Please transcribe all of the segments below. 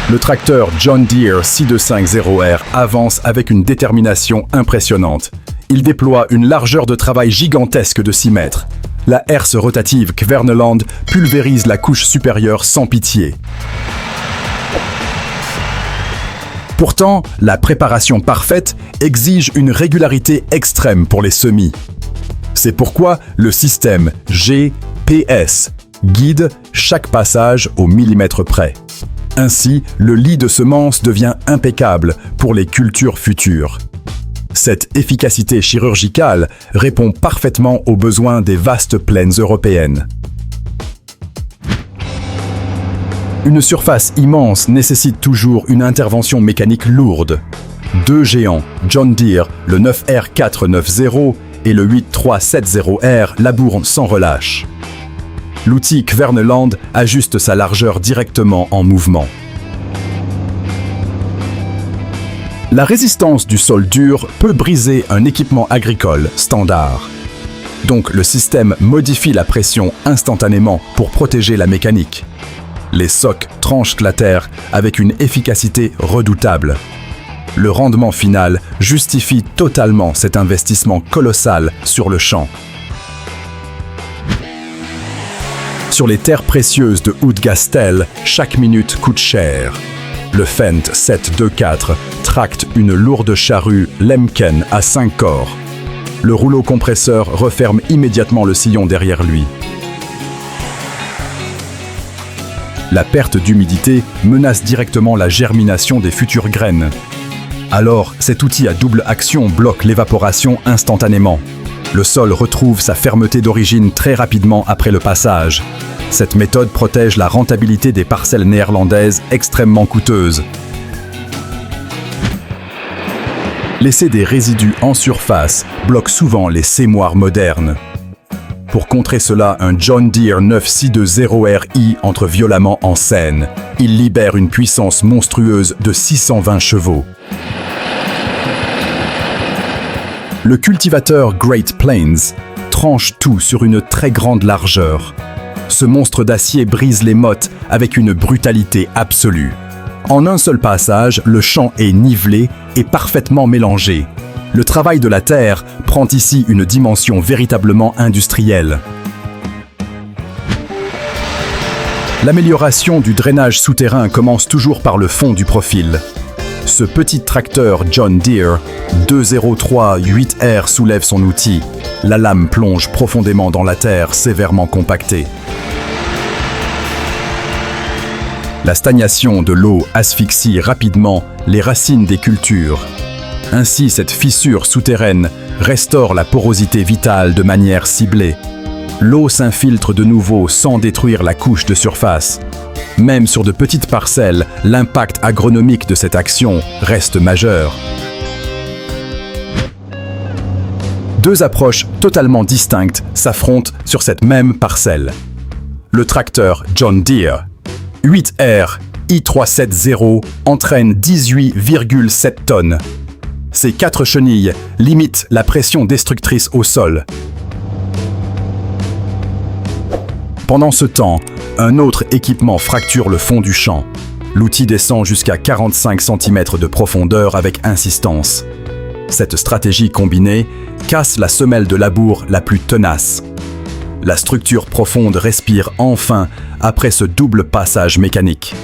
Le tracteur John Deere 6250R avance avec une détermination impressionnante. Il déploie une largeur de travail gigantesque de 6 mètres. La herse rotative Kverneland pulvérise la couche supérieure sans pitié. Pourtant, la préparation parfaite exige une régularité extrême pour les semis. C'est pourquoi le système GPS guide chaque passage au millimètre près. Ainsi, le lit de semences devient impeccable pour les cultures futures. Cette efficacité chirurgicale répond parfaitement aux besoins des vastes plaines européennes. Une surface immense nécessite toujours une intervention mécanique lourde. Deux géants, John Deere, le 9R490 et le 8370R, labourent sans relâche. L'outil Kverneland ajuste sa largeur directement en mouvement. La résistance du sol dur peut briser un équipement agricole standard. Donc le système modifie la pression instantanément pour protéger la mécanique. Les socs tranchent la terre avec une efficacité redoutable. Le rendement final justifie totalement cet investissement colossal sur le champ. Sur les terres précieuses de Houtgastel, chaque minute coûte cher. Le Fendt 724 tracte une lourde charrue Lemken à 5 corps. Le rouleau compresseur referme immédiatement le sillon derrière lui. La perte d'humidité menace directement la germination des futures graines. Alors, cet outil à double action bloque l'évaporation instantanément. Le sol retrouve sa fermeté d'origine très rapidement après le passage. Cette méthode protège la rentabilité des parcelles néerlandaises extrêmement coûteuses. Laisser des résidus en surface bloque souvent les sémoirs modernes. Pour contrer cela, un John Deere 9620RI entre violemment en scène. Il libère une puissance monstrueuse de 620 chevaux. Le cultivateur Great Plains tranche tout sur une très grande largeur. Ce monstre d'acier brise les mottes avec une brutalité absolue. En un seul passage, le champ est nivelé et parfaitement mélangé. Le travail de la terre prend ici une dimension véritablement industrielle. L'amélioration du drainage souterrain commence toujours par le fond du profil. Ce petit tracteur John Deere 2038R soulève son outil. La lame plonge profondément dans la terre, sévèrement compactée. La stagnation de l'eau asphyxie rapidement les racines des cultures. Ainsi, cette fissure souterraine restaure la porosité vitale de manière ciblée. L'eau s'infiltre de nouveau sans détruire la couche de surface. Même sur de petites parcelles, l'impact agronomique de cette action reste majeur. Deux approches totalement distinctes s'affrontent sur cette même parcelle. Le tracteur John Deere 8R i370 entraîne 18,7 tonnes. Ces 4 chenilles limitent la pression destructrice au sol. Pendant ce temps, un autre équipement fracture le fond du champ. L'outil descend jusqu'à 45 cm de profondeur avec insistance. Cette stratégie combinée casse la semelle de labour la plus tenace. La structure profonde respire enfin après ce double passage mécanique.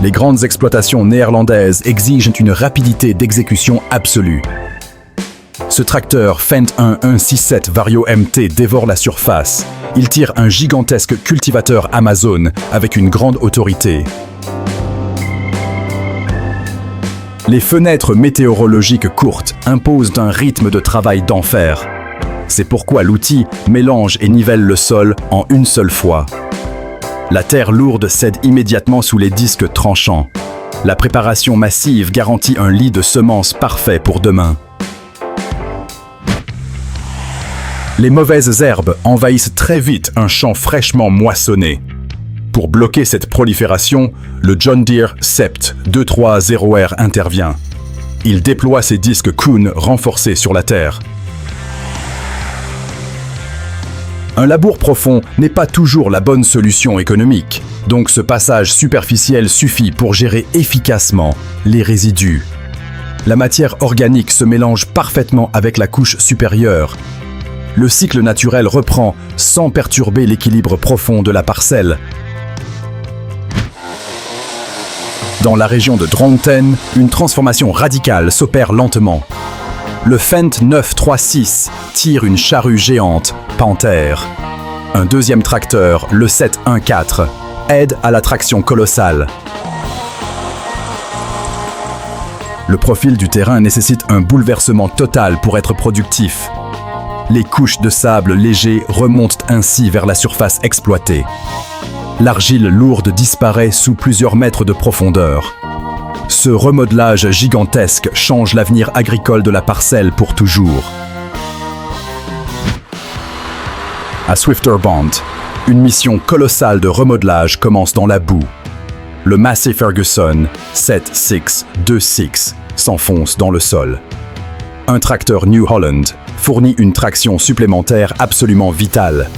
Les grandes exploitations néerlandaises exigent une rapidité d'exécution absolue. Ce tracteur Fendt 1167 Vario MT dévore la surface. Il tire un gigantesque cultivateur Amazon avec une grande autorité. Les fenêtres météorologiques courtes imposent un rythme de travail d'enfer. C'est pourquoi l'outil mélange et nivelle le sol en une seule fois. La terre lourde cède immédiatement sous les disques tranchants. La préparation massive garantit un lit de semences parfait pour demain. Les mauvaises herbes envahissent très vite un champ fraîchement moissonné. Pour bloquer cette prolifération, le John Deere Sept 230R intervient. Il déploie ses disques Kuhn renforcés sur la terre. Un labour profond n'est pas toujours la bonne solution économique, donc ce passage superficiel suffit pour gérer efficacement les résidus. La matière organique se mélange parfaitement avec la couche supérieure. Le cycle naturel reprend sans perturber l'équilibre profond de la parcelle. Dans la région de Dronten, une transformation radicale s'opère lentement. Le Fendt 936 tire une charrue géante, Panther. Un deuxième tracteur, le 714, aide à la traction colossale. Le profil du terrain nécessite un bouleversement total pour être productif. Les couches de sable léger remontent ainsi vers la surface exploitée. L'argile lourde disparaît sous plusieurs mètres de profondeur. Ce remodelage gigantesque change l'avenir agricole de la parcelle pour toujours. À Swifterbond, une mission colossale de remodelage commence dans la boue. Le Massey Ferguson 7626 s'enfonce dans le sol. Un tracteur New Holland fournit une traction supplémentaire absolument vitale.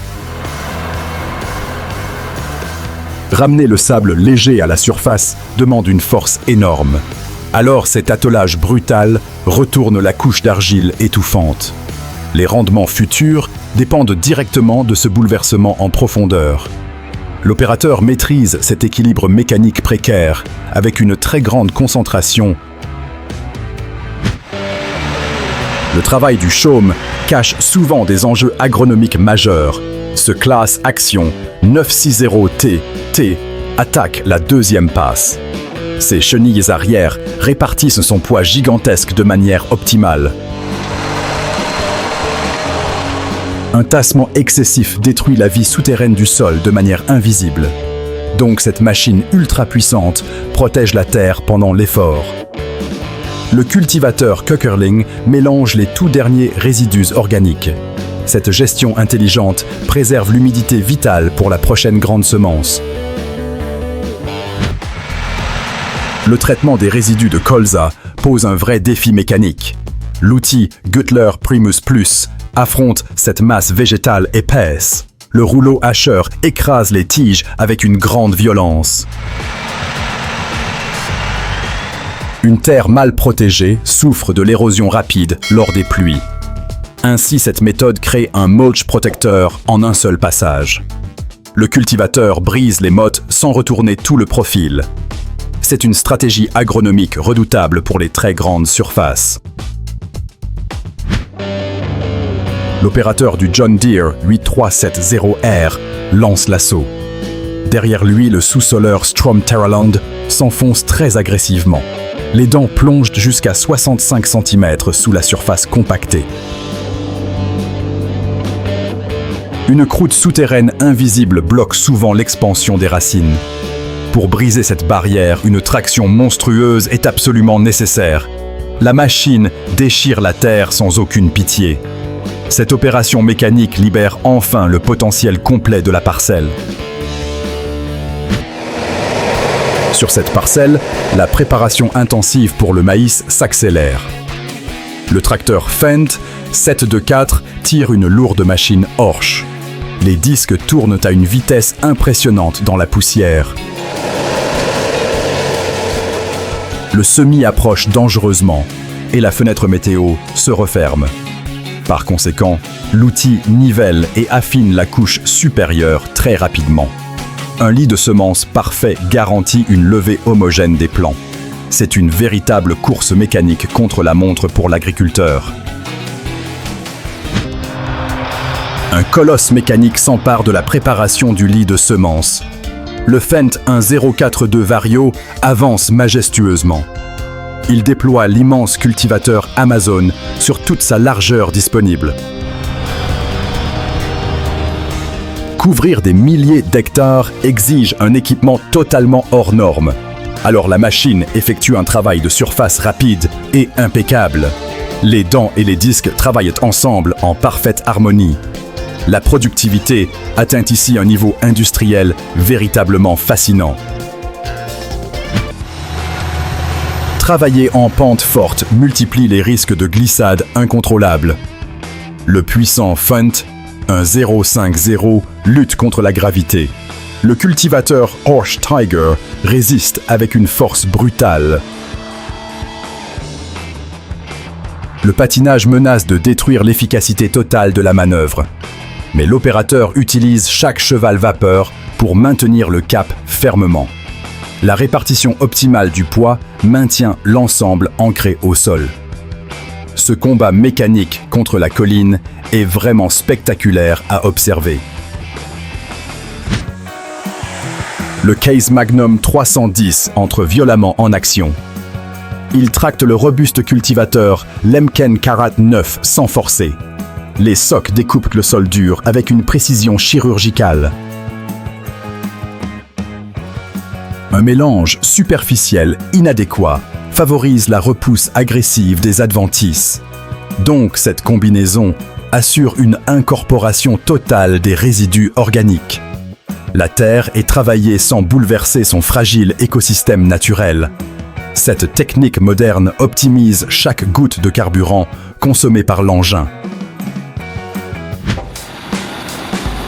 Ramener le sable léger à la surface demande une force énorme. Alors cet attelage brutal retourne la couche d'argile étouffante. Les rendements futurs dépendent directement de ce bouleversement en profondeur. L'opérateur maîtrise cet équilibre mécanique précaire avec une très grande concentration. Le travail du chaume cache souvent des enjeux agronomiques majeurs. Ce classe Action 960T attaque la deuxième passe. Ses chenilles arrière répartissent son poids gigantesque de manière optimale. Un tassement excessif détruit la vie souterraine du sol de manière invisible. Donc cette machine ultra puissante protège la terre pendant l'effort. Le cultivateur Köckerling mélange les tout derniers résidus organiques. Cette gestion intelligente préserve l'humidité vitale pour la prochaine grande semence. Le traitement des résidus de colza pose un vrai défi mécanique. L'outil Güttler Primus Plus affronte cette masse végétale épaisse. Le rouleau hacheur écrase les tiges avec une grande violence. Une terre mal protégée souffre de l'érosion rapide lors des pluies. Ainsi, cette méthode crée un mulch protecteur en un seul passage. Le cultivateur brise les mottes sans retourner tout le profil. C'est une stratégie agronomique redoutable pour les très grandes surfaces. L'opérateur du John Deere 8370R lance l'assaut. Derrière lui, le sous-soleur Strom Terraland s'enfonce très agressivement. Les dents plongent jusqu'à 65 cm sous la surface compactée. Une croûte souterraine invisible bloque souvent l'expansion des racines. Pour briser cette barrière, une traction monstrueuse est absolument nécessaire. La machine déchire la terre sans aucune pitié. Cette opération mécanique libère enfin le potentiel complet de la parcelle. Sur cette parcelle, la préparation intensive pour le maïs s'accélère. Le tracteur Fendt 724 tire une lourde machine Horsch. Les disques tournent à une vitesse impressionnante dans la poussière. Le semis approche dangereusement et la fenêtre météo se referme. Par conséquent, l'outil nivelle et affine la couche supérieure très rapidement. Un lit de semences parfait garantit une levée homogène des plants. C'est une véritable course mécanique contre la montre pour l'agriculteur. Un colosse mécanique s'empare de la préparation du lit de semences. Le Fendt 1042 Vario avance majestueusement. Il déploie l'immense cultivateur Amazon sur toute sa largeur disponible. Couvrir des milliers d'hectares exige un équipement totalement hors norme. Alors la machine effectue un travail de surface rapide et impeccable. Les dents et les disques travaillent ensemble en parfaite harmonie. La productivité atteint ici un niveau industriel véritablement fascinant. Travailler en pente forte multiplie les risques de glissade incontrôlables. Le puissant Fendt, Un 050 lutte contre la gravité. Le cultivateur Horse Tiger résiste avec une force brutale. Le patinage menace de détruire l'efficacité totale de la manœuvre. Mais l'opérateur utilise chaque cheval vapeur pour maintenir le cap fermement. La répartition optimale du poids maintient l'ensemble ancré au sol. Ce combat mécanique contre la colline est vraiment spectaculaire à observer. Le Case Magnum 310 entre violemment en action. Il tracte le robuste cultivateur Lemken Karat 9 sans forcer. Les socs découpent le sol dur avec une précision chirurgicale. Un mélange superficiel inadéquat favorise la repousse agressive des adventices. Donc cette combinaison assure une incorporation totale des résidus organiques. La terre est travaillée sans bouleverser son fragile écosystème naturel. Cette technique moderne optimise chaque goutte de carburant consommée par l'engin.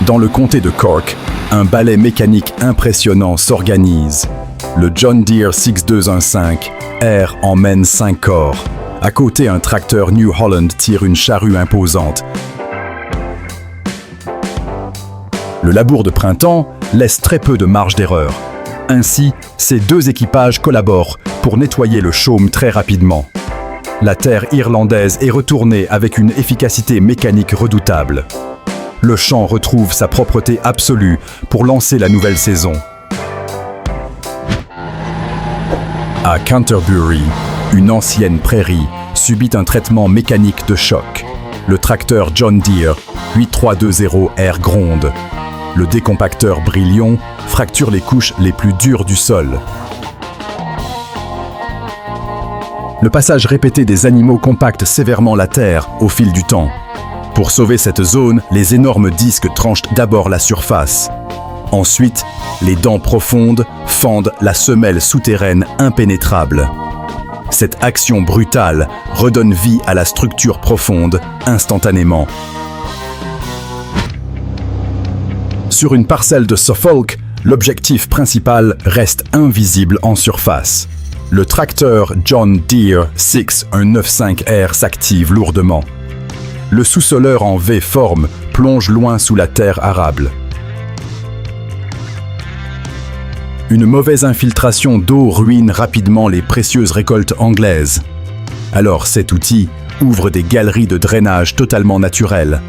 Dans le comté de Cork, un balai mécanique impressionnant s'organise. Le John Deere 6215 R emmène 5 corps. À côté, un tracteur New Holland tire une charrue imposante. Le labour de printemps laisse très peu de marge d'erreur. Ainsi, ces deux équipages collaborent pour nettoyer le chaume très rapidement. La terre irlandaise est retournée avec une efficacité mécanique redoutable. Le champ retrouve sa propreté absolue pour lancer la nouvelle saison. À Canterbury, une ancienne prairie subit un traitement mécanique de choc. Le tracteur John Deere 8320R gronde. Le décompacteur Brillion fracture les couches les plus dures du sol. Le passage répété des animaux compacte sévèrement la terre au fil du temps. Pour sauver cette zone, les énormes disques tranchent d'abord la surface. Ensuite, les dents profondes fendent la semelle souterraine impénétrable. Cette action brutale redonne vie à la structure profonde instantanément. Sur une parcelle de Suffolk, l'objectif principal reste invisible en surface. Le tracteur John Deere 6195R s'active lourdement. Le sous-soleur en V-forme plonge loin sous la terre arable. Une mauvaise infiltration d'eau ruine rapidement les précieuses récoltes anglaises. Alors cet outil ouvre des galeries de drainage totalement naturelles.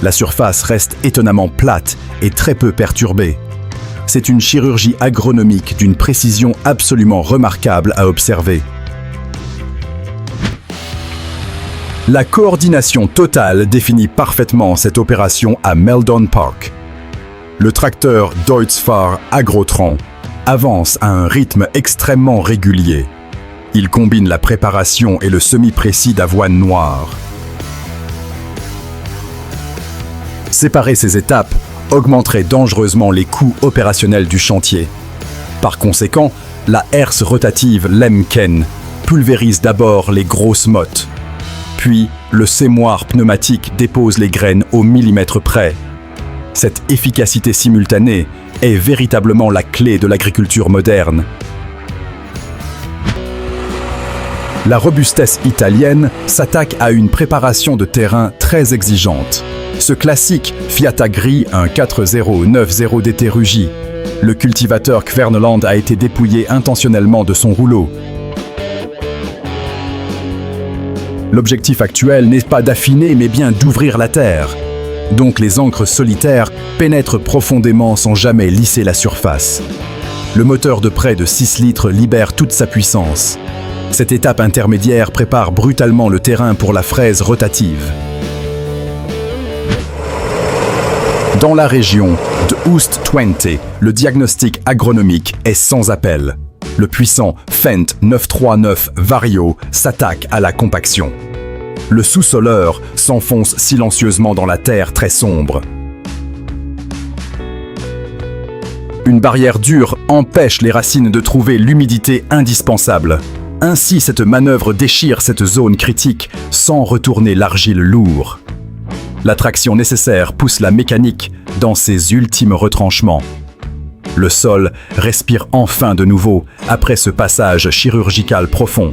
La surface reste étonnamment plate et très peu perturbée. C'est une chirurgie agronomique d'une précision absolument remarquable à observer. La coordination totale définit parfaitement cette opération à Meldon Park. Le tracteur Deutz-Fahr Agrotran avance à un rythme extrêmement régulier. Il combine la préparation et le semi-précis d'avoine noire. Séparer ces étapes augmenterait dangereusement les coûts opérationnels du chantier. Par conséquent, la herse rotative Lemken pulvérise d'abord les grosses mottes. Puis, le sémoir pneumatique dépose les graines au millimètre près. Cette efficacité simultanée est véritablement la clé de l'agriculture moderne. La robustesse italienne s'attaque à une préparation de terrain très exigeante. Ce classique Fiat Agri, un 4090 DT rugit. Le cultivateur Kverneland a été dépouillé intentionnellement de son rouleau. L'objectif actuel n'est pas d'affiner mais bien d'ouvrir la terre. Donc les encres solitaires pénètrent profondément sans jamais lisser la surface. Le moteur de près de 6 litres libère toute sa puissance. Cette étape intermédiaire prépare brutalement le terrain pour la fraise rotative. Dans la région de Oost Twente, le diagnostic agronomique est sans appel. Le puissant Fendt 939 Vario s'attaque à la compaction. Le sous-soleur s'enfonce silencieusement dans la terre très sombre. Une barrière dure empêche les racines de trouver l'humidité indispensable. Ainsi, cette manœuvre déchire cette zone critique sans retourner l'argile lourd. La traction nécessaire pousse la mécanique dans ses ultimes retranchements. Le sol respire enfin de nouveau après ce passage chirurgical profond.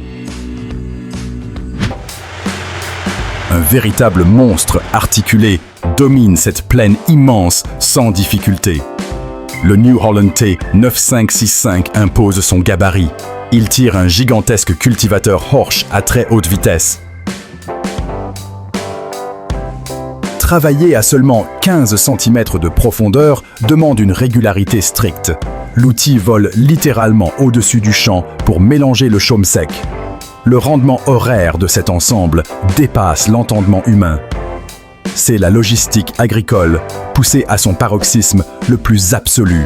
Un véritable monstre articulé domine cette plaine immense sans difficulté. Le New Holland T 9565 impose son gabarit. Il tire un gigantesque cultivateur Horsch à très haute vitesse. Travailler à seulement 15 cm de profondeur demande une régularité stricte. L'outil vole littéralement au-dessus du champ pour mélanger le chaume sec. Le rendement horaire de cet ensemble dépasse l'entendement humain. C'est la logistique agricole poussée à son paroxysme le plus absolu.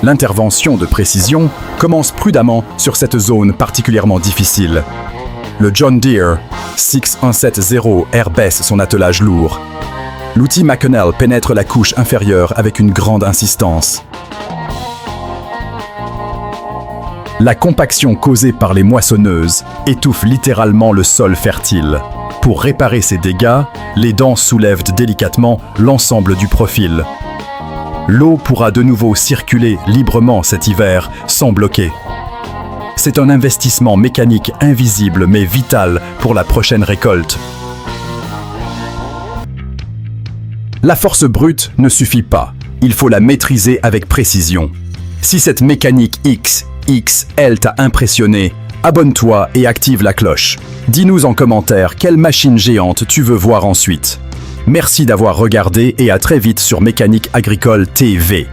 L'intervention de précision commence prudemment sur cette zone particulièrement difficile. Le John Deere 6170 airbaisse son attelage lourd. L'outil McConnell pénètre la couche inférieure avec une grande insistance. La compaction causée par les moissonneuses étouffe littéralement le sol fertile. Pour réparer ces dégâts, les dents soulèvent délicatement l'ensemble du profil. L'eau pourra de nouveau circuler librement cet hiver sans bloquer. C'est un investissement mécanique invisible mais vital pour la prochaine récolte. La force brute ne suffit pas. Il faut la maîtriser avec précision. Si cette mécanique XXL t'a impressionné, abonne-toi et active la cloche. Dis-nous en commentaire quelle machine géante tu veux voir ensuite. Merci d'avoir regardé et à très vite sur Mécanique Agricole TV.